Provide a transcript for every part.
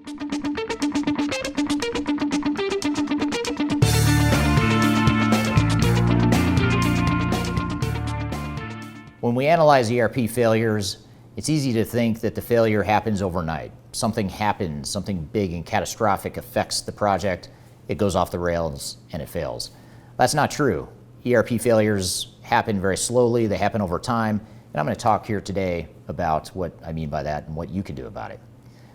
When we analyze ERP failures, it's easy to think that the failure happens overnight. Something happens, something big and catastrophic affects the project, it goes off the rails, and it fails. That's not true. ERP failures happen very slowly, they happen over time, and I'm going to talk here today about what I mean by that and what you can do about it.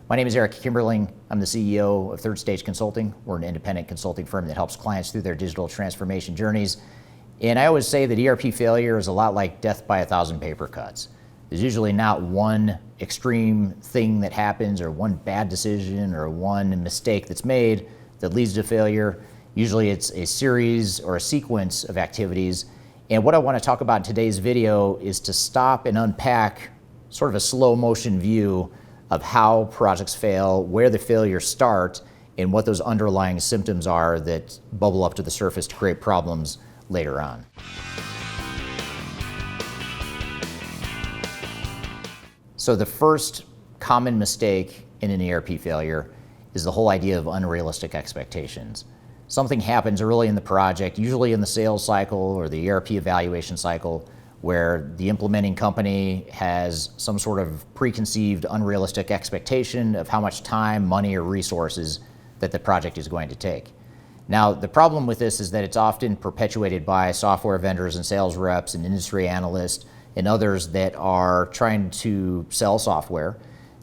My name is Eric Kimberling. I'm the CEO of Third Stage Consulting. We're an independent consulting firm that helps clients through their digital transformation journeys. And I always say that ERP failure is a lot like death by 1,000 paper cuts. There's usually not one extreme thing that happens or one bad decision or one mistake that's made that leads to failure. Usually it's a series or a sequence of activities. And what I want to talk about in today's video is to stop and unpack sort of a slow motion view of how projects fail, where the failures start, and what those underlying symptoms are that bubble up to the surface to create problems later on. So the first common mistake in an ERP failure is the whole idea of unrealistic expectations. Something happens early in the project, usually in the sales cycle or the ERP evaluation cycle, where the implementing company has some sort of preconceived unrealistic expectation of how much time, money, or resources that the project is going to take. Now, the problem with this is that it's often perpetuated by software vendors and sales reps and industry analysts and others that are trying to sell software.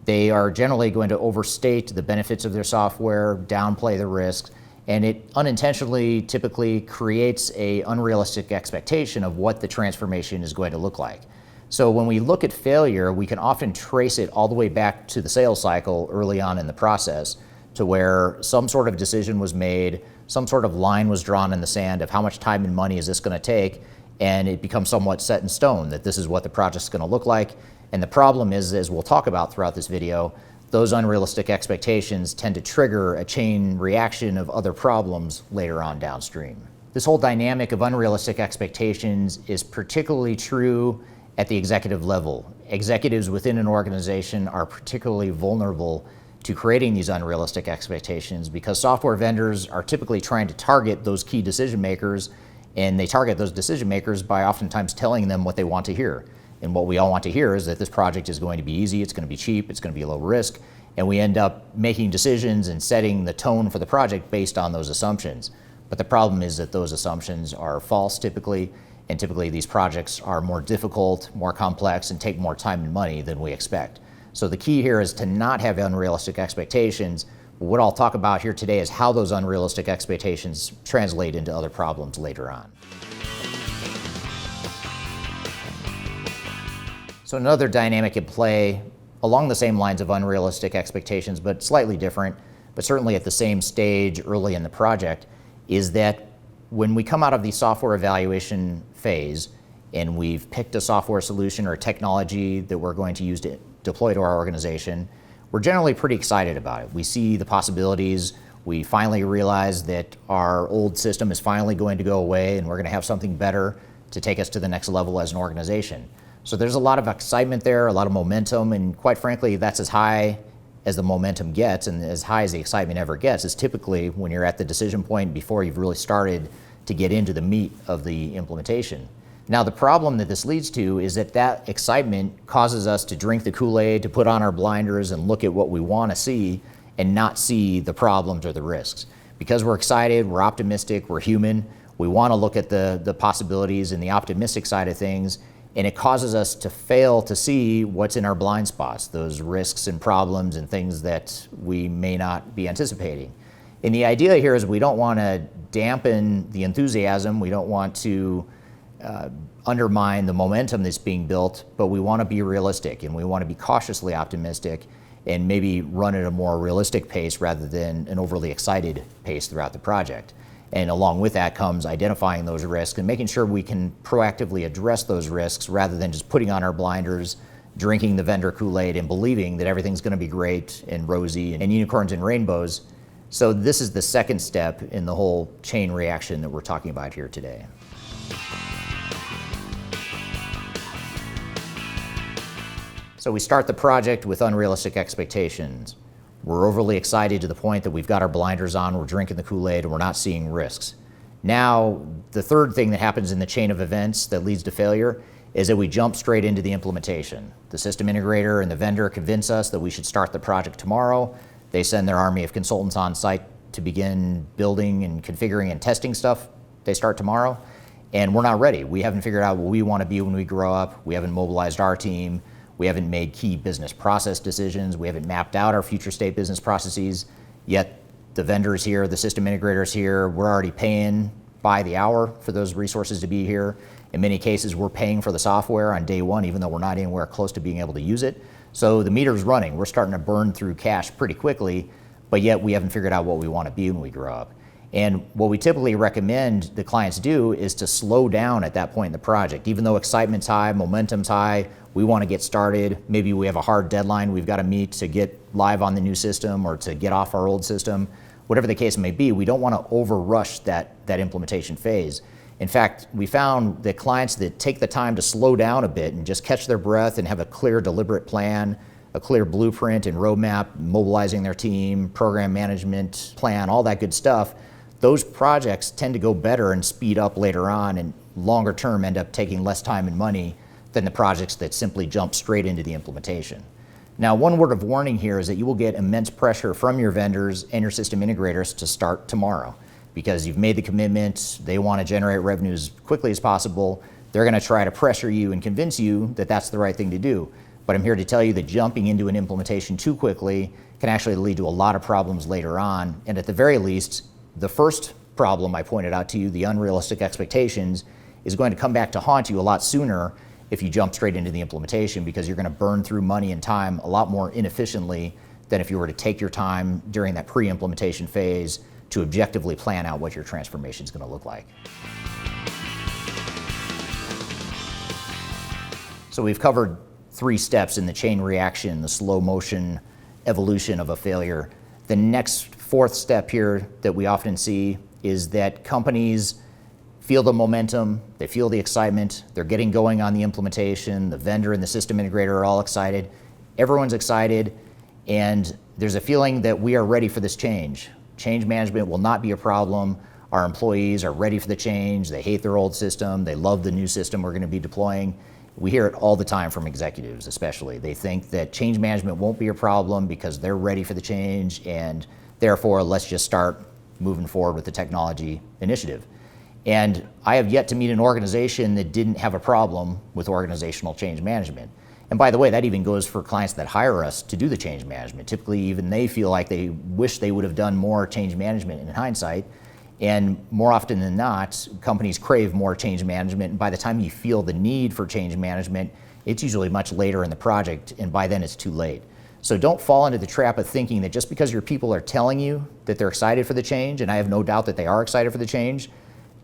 They are generally going to overstate the benefits of their software, downplay the risks, and it unintentionally typically creates an unrealistic expectation of what the transformation is going to look like. So when we look at failure, we can often trace it all the way back to the sales cycle early on in the process, to where some sort of decision was made, some sort of line was drawn in the sand of how much time and money is this going to take, and it becomes somewhat set in stone that this is what the project's going to look like. And the problem is, as we'll talk about throughout this video, those unrealistic expectations tend to trigger a chain reaction of other problems later on downstream. This whole dynamic of unrealistic expectations is particularly true at the executive level. Executives within an organization are particularly vulnerable to creating these unrealistic expectations because software vendors are typically trying to target those key decision makers, and they target those decision makers by oftentimes telling them what they want to hear. And what we all want to hear is that this project is going to be easy, it's going to be cheap, it's going to be low risk, and we end up making decisions and setting the tone for the project based on those assumptions. But the problem is that those assumptions are false typically, and typically these projects are more difficult, more complex, and take more time and money than we expect. So the key here is to not have unrealistic expectations. What I'll talk about here today is how those unrealistic expectations translate into other problems later on. So another dynamic at play along the same lines of unrealistic expectations, but slightly different, but certainly at the same stage early in the project, is that when we come out of the software evaluation phase and we've picked a software solution or a technology that we're going to use to deploy to our organization, we're generally pretty excited about it. We see the possibilities. We finally realize that our old system is finally going to go away and we're going to have something better to take us to the next level as an organization. So there's a lot of excitement there, a lot of momentum, and quite frankly, that's as high as the momentum gets and as high as the excitement ever gets is typically when you're at the decision point before you've really started to get into the meat of the implementation. Now, the problem that this leads to is that that excitement causes us to drink the Kool-Aid, to put on our blinders and look at what we want to see and not see the problems or the risks. Because we're excited, we're optimistic, we're human, we want to look at the possibilities and the optimistic side of things, and it causes us to fail to see what's in our blind spots, those risks and problems and things that we may not be anticipating. And the idea here is we don't want to dampen the enthusiasm, we don't want to undermine the momentum that's being built, but we want to be realistic and we want to be cautiously optimistic and maybe run at a more realistic pace rather than an overly excited pace throughout the project. And along with that comes identifying those risks and making sure we can proactively address those risks rather than just putting on our blinders, drinking the vendor Kool-Aid and believing that everything's going to be great and rosy and unicorns and rainbows. So this is the second step in the whole chain reaction that we're talking about here today. So we start the project with unrealistic expectations. We're overly excited to the point that we've got our blinders on, we're drinking the Kool-Aid, and we're not seeing risks. Now, the third thing that happens in the chain of events that leads to failure is that we jump straight into the implementation. The system integrator and the vendor convince us that we should start the project tomorrow. They send their army of consultants on site to begin building and configuring and testing stuff. They start tomorrow, and we're not ready. We haven't figured out what we want to be when we grow up. We haven't mobilized our team. We haven't made key business process decisions. We haven't mapped out our future state business processes. Yet the vendor is here, the system integrator is here. We're already paying by the hour for those resources to be here. In many cases, we're paying for the software on day one, even though we're not anywhere close to being able to use it. So the meter's running. We're starting to burn through cash pretty quickly, but yet we haven't figured out what we want to be when we grow up. And what we typically recommend the clients do is to slow down at that point in the project. Even though excitement's high, momentum's high, we want to get started. Maybe we have a hard deadline we've got to meet to get live on the new system or to get off our old system. Whatever the case may be, we don't want to overrush that implementation phase. In fact, we found that clients that take the time to slow down a bit and just catch their breath and have a clear, deliberate plan, a clear blueprint and roadmap, mobilizing their team, program management plan, all that good stuff, those projects tend to go better and speed up later on, and longer term end up taking less time and money than the projects that simply jump straight into the implementation. Now, one word of warning here is that you will get immense pressure from your vendors and your system integrators to start tomorrow, because you've made the commitment, they want to generate revenue as quickly as possible. They're going to try to pressure you and convince you that that's the right thing to do. But I'm here to tell you that jumping into an implementation too quickly can actually lead to a lot of problems later on. And at the very least, the first problem I pointed out to you, the unrealistic expectations, is going to come back to haunt you a lot sooner if you jump straight into the implementation, because you're going to burn through money and time a lot more inefficiently than if you were to take your time during that pre-implementation phase to objectively plan out what your transformation is going to look like. So we've covered 3 steps in the chain reaction, the slow motion evolution of a failure. The next 4th step here that we often see is that companies feel the momentum, they feel the excitement, they're getting going on the implementation, the vendor and the system integrator are all excited, everyone's excited, and there's a feeling that we are ready for this change. Change management will not be a problem. Our employees are ready for the change, they hate their old system, they love the new system we're going to be deploying. We hear it all the time from executives especially. They think that change management won't be a problem because they're ready for the change, and therefore let's just start moving forward with the technology initiative. And I have yet to meet an organization that didn't have a problem with organizational change management. And by the way, that even goes for clients that hire us to do the change management. Typically, even they feel like they wish they would have done more change management in hindsight. And more often than not, companies crave more change management. And by the time you feel the need for change management, it's usually much later in the project, and by then it's too late. So don't fall into the trap of thinking that just because your people are telling you that they're excited for the change, and I have no doubt that they are excited for the change,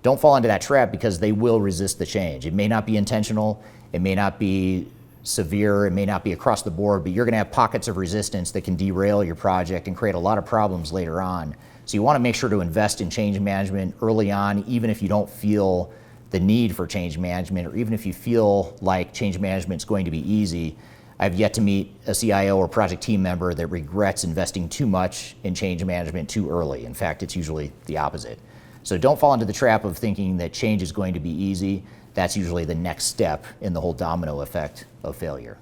don't fall into that trap, because they will resist the change. It may not be intentional, it may not be severe, it may not be across the board, but you're going to have pockets of resistance that can derail your project and create a lot of problems later on. So you want to make sure to invest in change management early on, even if you don't feel the need for change management, or even if you feel like change management is going to be easy. I've yet to meet a CIO or project team member that regrets investing too much in change management too early. In fact, it's usually the opposite. So don't fall into the trap of thinking that change is going to be easy. That's usually the next step in the whole domino effect of failure.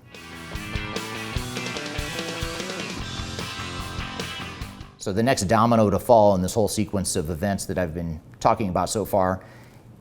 So the next domino to fall in this whole sequence of events that I've been talking about so far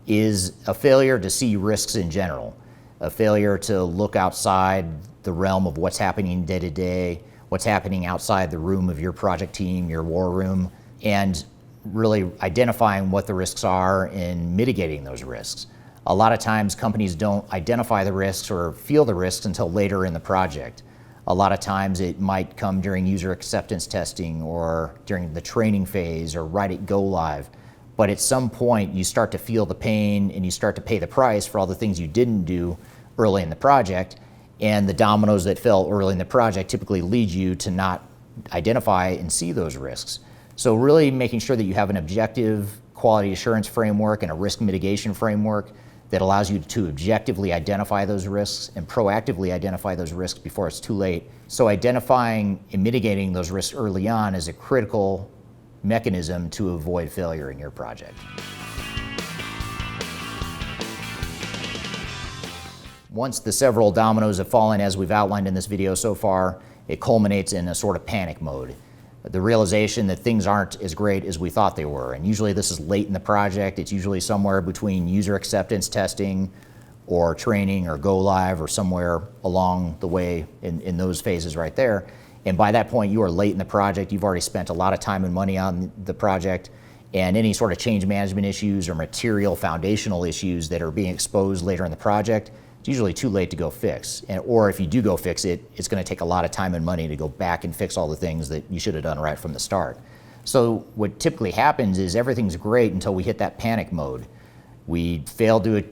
is a failure to see risks in general, a failure to look outside the realm of what's happening day to day, what's happening outside the room of your project team, your war room, and really identifying what the risks are and mitigating those risks. A lot of times companies don't identify the risks or feel the risks until later in the project. A lot of times it might come during user acceptance testing or during the training phase or right at go live. But at some point you start to feel the pain and you start to pay the price for all the things you didn't do early in the project, and the dominoes that fell early in the project typically lead you to not identify and see those risks. So really making sure that you have an objective quality assurance framework and a risk mitigation framework that allows you to objectively identify those risks and proactively identify those risks before it's too late. So identifying and mitigating those risks early on is a critical mechanism to avoid failure in your project. Once the several dominoes have fallen, as we've outlined in this video so far, it culminates in a sort of panic mode. The realization that things aren't as great as we thought they were. And usually this is late in the project. It's usually somewhere between user acceptance testing or training or go live or somewhere along the way in those phases right there. And by that point, you are late in the project. You've already spent a lot of time and money on the project, and any sort of change management issues or material foundational issues that are being exposed later in the project, it's usually too late to go fix. Or if you do go fix it, it's going to take a lot of time and money to go back and fix all the things that you should have done right from the start. So what typically happens is everything's great until we hit that panic mode. We failed to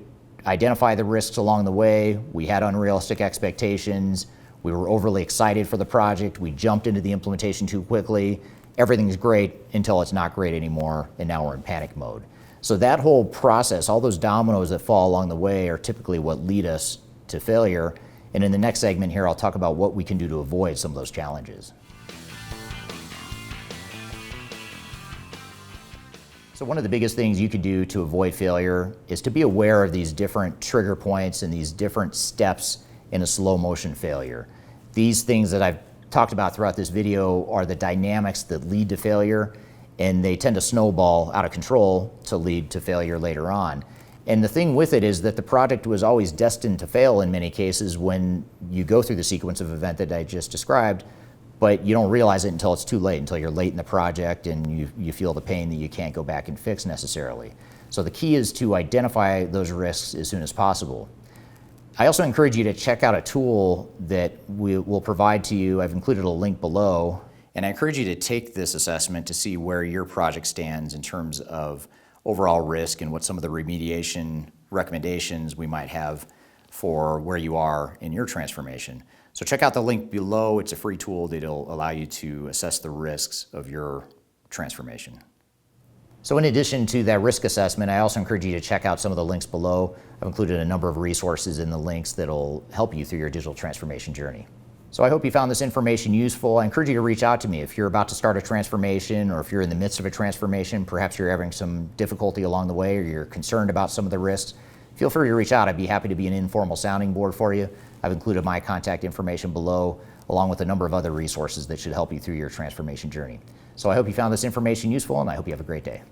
identify the risks along the way. We had unrealistic expectations. We were overly excited for the project. We jumped into the implementation too quickly. Everything's great until it's not great anymore, and now we're in panic mode. So that whole process, all those dominoes that fall along the way, are typically what lead us to failure. And in the next segment here, I'll talk about what we can do to avoid some of those challenges. So one of the biggest things you could do to avoid failure is to be aware of these different trigger points and these different steps in a slow motion failure. These things that I've talked about throughout this video are the dynamics that lead to failure, and they tend to snowball out of control to lead to failure later on. And the thing with it is that the project was always destined to fail in many cases when you go through the sequence of event that I just described, but you don't realize it until it's too late, until you're late in the project and you feel the pain that you can't go back and fix necessarily. So the key is to identify those risks as soon as possible. I also encourage you to check out a tool that we will provide to you. I've included a link below. And I encourage you to take this assessment to see where your project stands in terms of overall risk and what some of the remediation recommendations we might have for where you are in your transformation. So check out the link below. It's a free tool that'll allow you to assess the risks of your transformation. So in addition to that risk assessment, I also encourage you to check out some of the links below. I've included a number of resources in the links that'll help you through your digital transformation journey. So I hope you found this information useful. I encourage you to reach out to me if you're about to start a transformation, or if you're in the midst of a transformation, perhaps you're having some difficulty along the way, or you're concerned about some of the risks. Feel free to reach out. I'd be happy to be an informal sounding board for you. I've included my contact information below, along with a number of other resources that should help you through your transformation journey. So I hope you found this information useful, and I hope you have a great day.